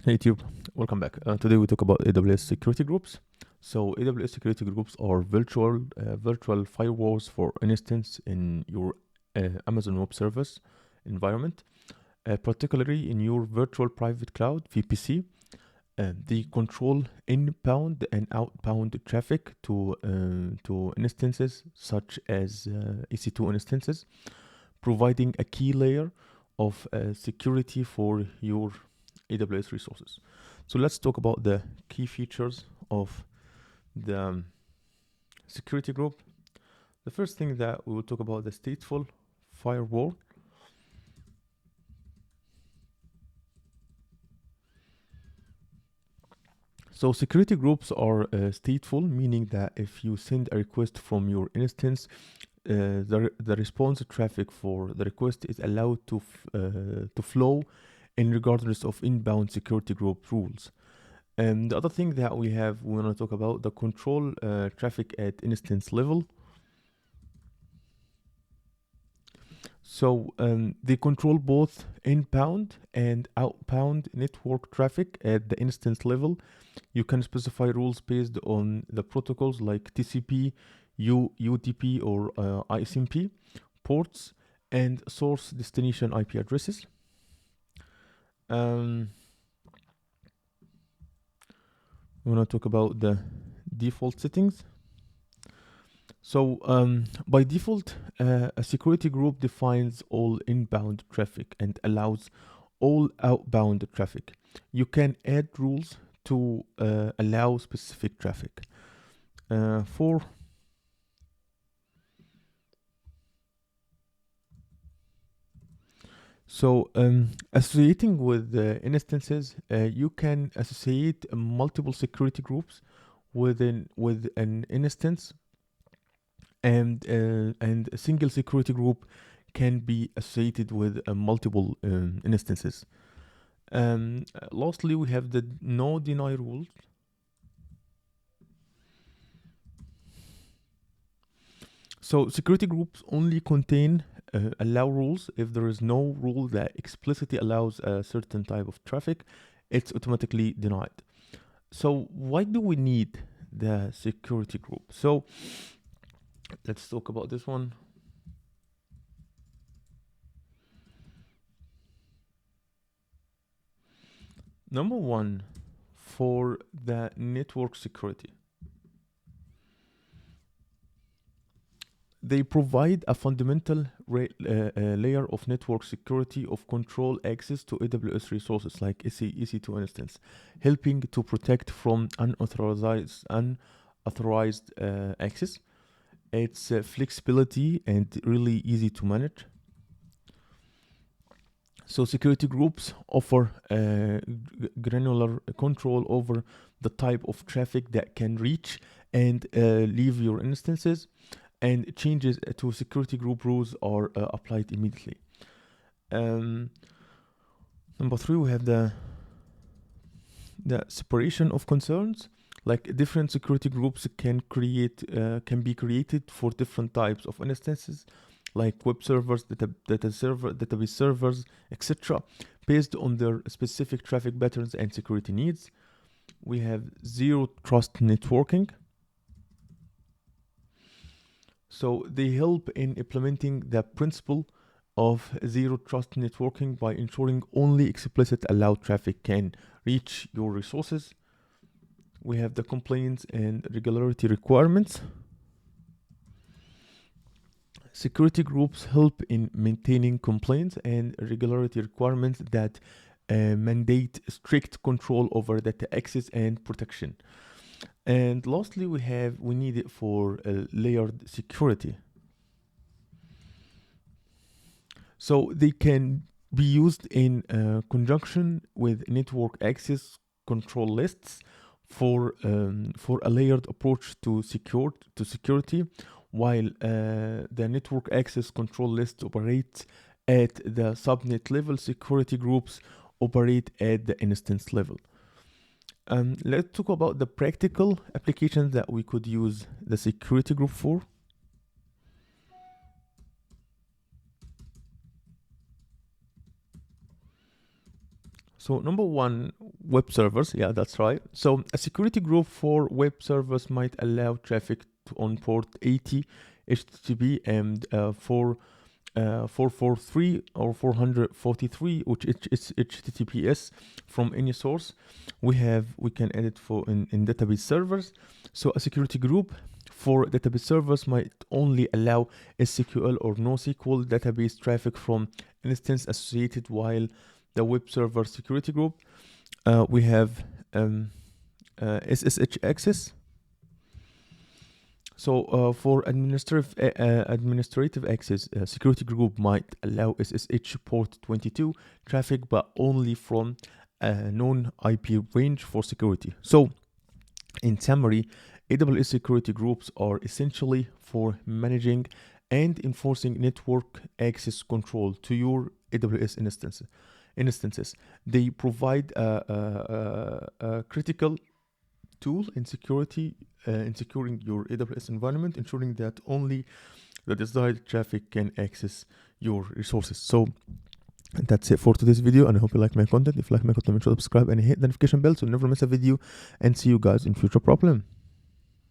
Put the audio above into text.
Hey YouTube, welcome back. Today we talk about AWS security groups. So AWS security groups are virtual firewalls for instance in your Amazon Web Service environment, particularly in your virtual private cloud (VPC). They control inbound and outbound traffic to instances such as EC2 instances, providing a key layer of security for your AWS resources. So let's talk about the key features of the security group. The first thing that we will talk about the stateful firewall. So security groups are stateful, meaning that if you send a request from your instance, the response traffic for the request is allowed to flow in regardless of inbound security group rules. And the other thing that we want to talk about the control traffic at instance level. So they control both inbound and outbound network traffic at the instance level. You can specify rules based on the protocols like TCP, UDP, or ISMP ports and source destination IP addresses. We want to talk about the default settings. So by default, a security group defines all inbound traffic and allows all outbound traffic. You can add rules to allow specific traffic. Associating with instances, you can associate multiple security groups with an instance, and a single security group can be associated with multiple instances. Lastly, we have the no deny rules. So security groups only contain allow rules. If there is no rule that explicitly allows a certain type of traffic, it's automatically denied. So why do we need the security group? So let's talk about this one. Number one, for the network security. They provide a fundamental layer of network security of control access to AWS resources like EC2 instance, helping to protect from unauthorized access. It's flexibility and really easy to manage. So security groups offer granular control over the type of traffic that can reach and leave your instances, and changes to security group rules are applied immediately. Number three, we have the separation of concerns. Like different security groups can be created for different types of instances, like web servers, database servers, etc., based on their specific traffic patterns and security needs. We have zero trust networking. So they help in implementing the principle of zero trust networking by ensuring only explicit allowed traffic can reach your resources. We have the compliance and regularity requirements. Security groups help in maintaining compliance and regularity requirements that mandate strict control over data access and protection. And lastly, we need it for layered security. So they can be used in conjunction with network access control lists for a layered approach to security, while the network access control list operates at the subnet level. Security groups operate at the instance level. Let's talk about the practical applications that we could use the security group for. So number one, web servers. Yeah, that's right. So a security group for web servers might allow traffic on port 80 HTTP and 443 or 443, which is HTTPS from any source. We can edit for in database servers. So a security group for database servers might only allow SQL or NoSQL database traffic from instance associated, while the web server security group we have SSH access. So for administrative access, security group might allow SSH port 22 traffic, but only from a known IP range for security. So in summary, AWS security groups are essentially for managing and enforcing network access control to your AWS instances. They provide a critical tool in security in securing your AWS environment, ensuring that only the desired traffic can access your resources. So that's it for today's video, and I hope you like my content. If you like my content, make sure to subscribe and hit the notification bell so you never miss a video, and see you guys in future problem.